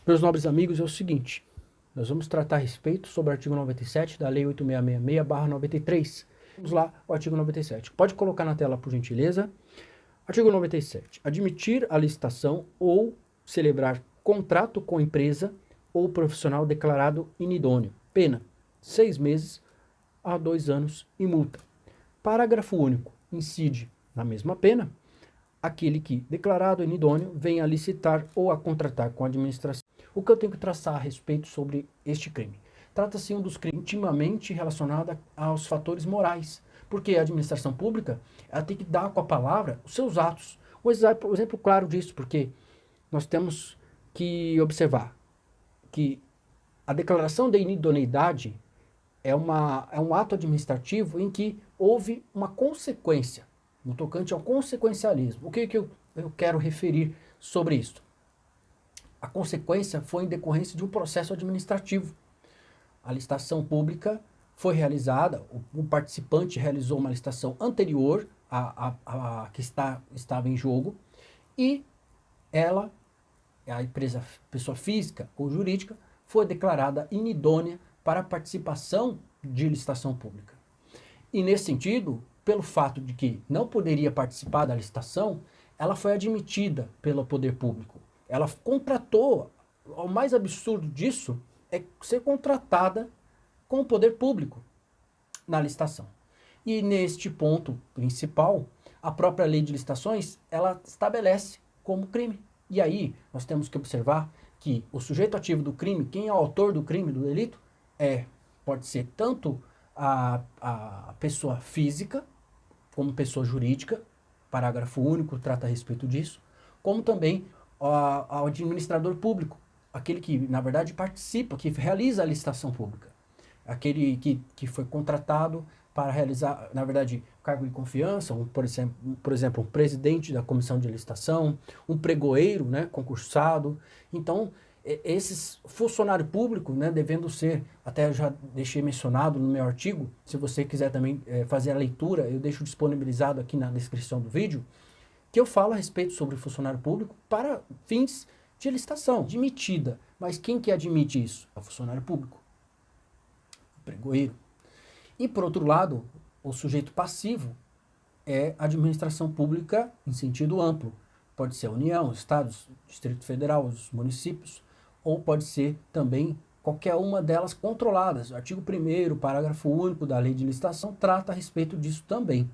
Meus nobres amigos, é o seguinte, nós vamos tratar a respeito sobre o artigo 97 da Lei 8666/93. Vamos lá, o artigo 97. Pode colocar na tela, por gentileza. Artigo 97. Admitir a licitação ou celebrar contrato com empresa ou profissional declarado inidôneo. Pena, 6 meses a 2 anos e multa. Parágrafo único. Incide na mesma pena aquele que, declarado inidôneo, venha a licitar ou a contratar com a administração. O que eu tenho que traçar a respeito sobre este crime? Trata-se um dos crimes intimamente relacionados aos fatores morais, porque a administração pública ela tem que dar com a palavra os seus atos. Um exemplo claro disso, porque nós temos que observar que a declaração de inidoneidade é um ato administrativo em que houve uma consequência, no tocante ao consequencialismo. O que eu quero referir sobre isso? A consequência foi em decorrência de um processo administrativo. A licitação pública foi realizada, o participante realizou uma licitação anterior à que estava em jogo, e ela, a empresa, pessoa física ou jurídica, foi declarada inidônea para a participação de licitação pública. E nesse sentido, pelo fato de que não poderia participar da licitação, ela foi admitida pelo poder público. Ela contratou, o mais absurdo disso é ser contratada com o poder público na licitação. E neste ponto principal, a própria lei de licitações, ela estabelece como crime. E aí, nós temos que observar que o sujeito ativo do crime, quem é o autor do crime, do delito, pode ser tanto a pessoa física, como pessoa jurídica, parágrafo único trata a respeito disso, como também ao administrador público, aquele que, na verdade, participa, que realiza a licitação pública, aquele que foi contratado para realizar, na verdade, cargo de confiança, por exemplo, um presidente da comissão de licitação, um pregoeiro, né, concursado. Então, esses funcionários públicos, né, devendo ser, até eu já deixei mencionado no meu artigo, se você quiser também fazer a leitura, eu deixo disponibilizado aqui na descrição do vídeo, que eu falo a respeito sobre funcionário público para fins de licitação, admitida. Mas quem que admite isso? É o funcionário público, o pregoeiro. E, por outro lado, o sujeito passivo é a administração pública em sentido amplo. Pode ser a União, Estados, Distrito Federal, os municípios, ou pode ser também qualquer uma delas controladas. O artigo 1º, parágrafo único da Lei de Licitação trata a respeito disso também.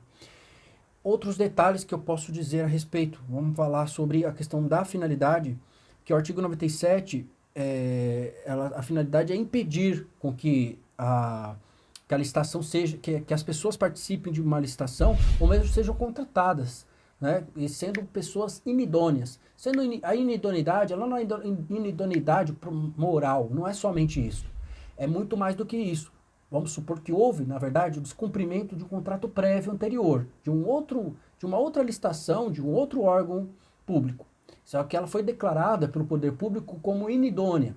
Outros detalhes que eu posso dizer a respeito. Vamos falar sobre a questão da finalidade, que o artigo 97, a finalidade é impedir com que a licitação seja, que as pessoas participem de uma licitação, ou mesmo sejam contratadas, né, e sendo pessoas inidôneas. Sendo a inidoneidade, ela não é inidoneidade moral, não é somente isso. É muito mais do que isso. Vamos supor que houve, na verdade, o descumprimento de um contrato prévio anterior, de uma outra licitação, de um outro órgão público. Só que ela foi declarada pelo poder público como inidônea.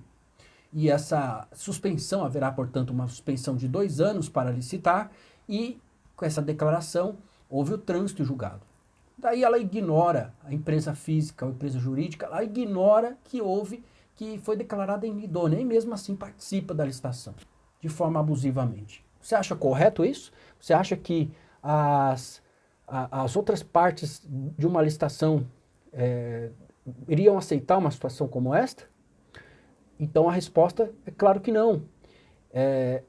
E essa suspensão, haverá, portanto, uma suspensão de 2 anos para licitar, e com essa declaração houve o trânsito julgado. Daí ela ignora, a empresa física ou empresa jurídica, ela ignora que foi declarada inidônea, e mesmo assim participa da licitação, de forma abusivamente. Você acha correto isso? Você acha que as outras partes de uma licitação iriam aceitar uma situação como esta? Então a resposta é claro que não.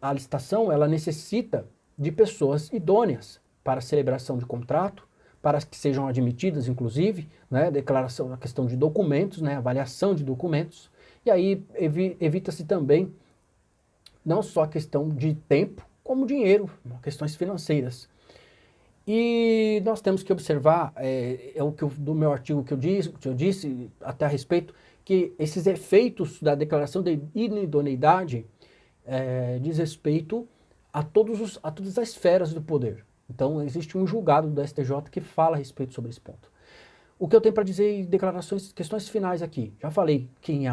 A licitação ela necessita de pessoas idôneas para a celebração de contrato, para que sejam admitidas, inclusive, né, declaração, a questão de documentos, né, avaliação de documentos, e aí evita-se também não só a questão de tempo, como dinheiro, questões financeiras. E nós temos que observar, do meu artigo que eu disse até a respeito, que esses efeitos da declaração de inidoneidade diz respeito a todas as esferas do poder. Então existe um julgado do STJ que fala a respeito sobre esse ponto. O que eu tenho para dizer em declarações, questões finais aqui, já falei quem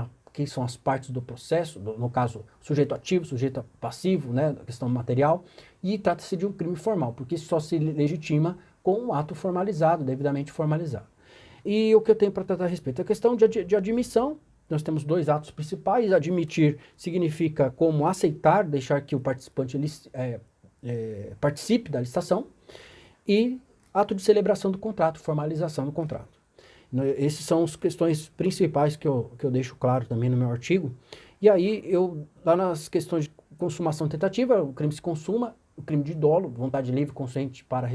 são as partes do processo, no caso, sujeito ativo, sujeito passivo, né, questão material, e trata-se de um crime formal, porque só se legitima com um ato formalizado, devidamente formalizado. E o que eu tenho para tratar a respeito? A questão de admissão, nós temos dois atos principais. Admitir significa como aceitar, deixar que o participante participe da licitação, e ato de celebração do contrato, formalização do contrato. Essas são as questões principais que eu deixo claro também no meu artigo. E aí, lá nas questões de consumação tentativa, o crime se consuma, o crime de dolo, vontade livre, consciente para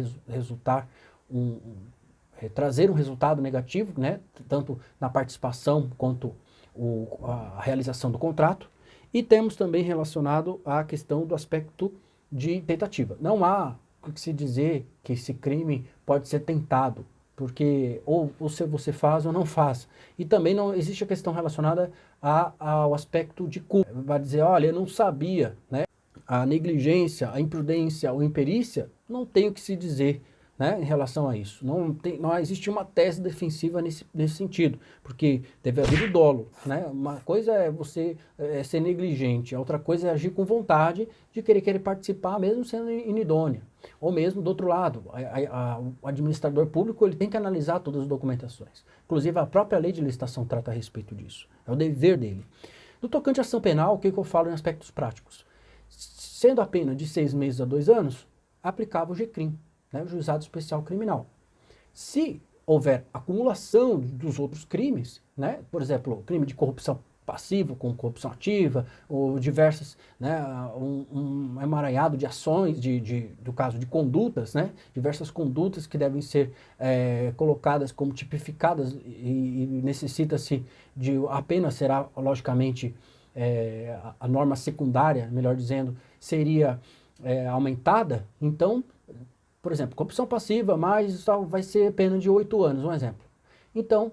trazer um resultado negativo, né, tanto na participação quanto a realização do contrato. E temos também relacionado a questão do aspecto de tentativa. Não há o que se dizer que esse crime pode ser tentado, porque ou você faz ou não faz. E também não existe a questão relacionada ao aspecto de culpa. Vai dizer, olha, eu não sabia, né? A negligência, a imprudência ou imperícia, não tem o que se dizer, né, em relação a isso. Não existe uma tese defensiva nesse sentido, porque deve haver o dolo, né? Uma coisa é você ser negligente, a outra coisa é agir com vontade de querer participar, mesmo sendo inidônea. Ou mesmo, do outro lado, o administrador público ele tem que analisar todas as documentações. Inclusive, a própria lei de licitação trata a respeito disso. É o dever dele. No tocante à ação penal, o que eu falo em aspectos práticos? Sendo a pena de 6 meses a 2 anos, aplicava o GCRIM, né, o Juizado Especial Criminal. Se houver acumulação dos outros crimes, né, por exemplo, crime de corrupção passiva com corrupção ativa, ou diversas, né, um emaranhado de ações, do caso de condutas, né, diversas condutas que devem ser colocadas como tipificadas e necessita-se a pena será, logicamente, a norma secundária, melhor dizendo, seria aumentada. Então, por exemplo, corrupção passiva, mas vai ser pena de 8 anos, um exemplo. Então,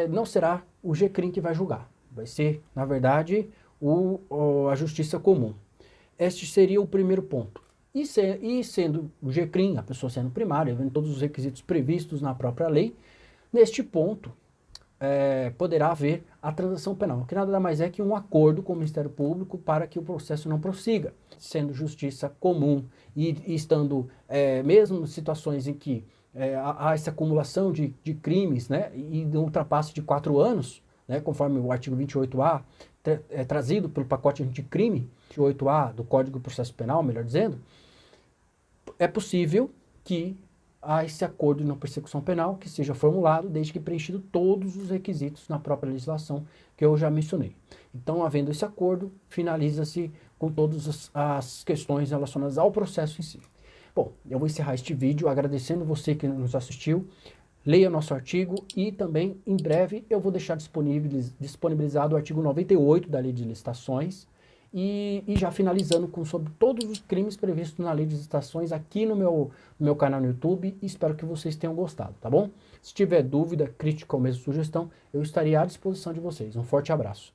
não será o GCRIM que vai julgar. Vai ser, na verdade, a justiça comum. Este seria o primeiro ponto. E sendo o GCRIM, a pessoa sendo primária, havendo todos os requisitos previstos na própria lei, neste ponto, poderá haver a transação penal, que nada mais é que um acordo com o Ministério Público para que o processo não prossiga. Sendo justiça comum e estando, mesmo em situações em que há essa acumulação de crimes, né, e de ultrapasse de 4 anos, né, conforme o artigo 28A, trazido pelo pacote anticrime, 28A do Código de Processo Penal, melhor dizendo, é possível que há esse acordo de não persecução penal que seja formulado desde que preenchido todos os requisitos na própria legislação que eu já mencionei. Então, havendo esse acordo, finaliza-se com todas as questões relacionadas ao processo em si. Bom, eu vou encerrar este vídeo agradecendo você que nos assistiu. Leia nosso artigo e também, em breve, eu vou deixar disponibilizado o artigo 98 da Lei de Licitações e já finalizando sobre todos os crimes previstos na Lei de Licitações aqui no meu canal no YouTube. Espero que vocês tenham gostado, tá bom? Se tiver dúvida, crítica ou mesmo sugestão, eu estarei à disposição de vocês. Um forte abraço.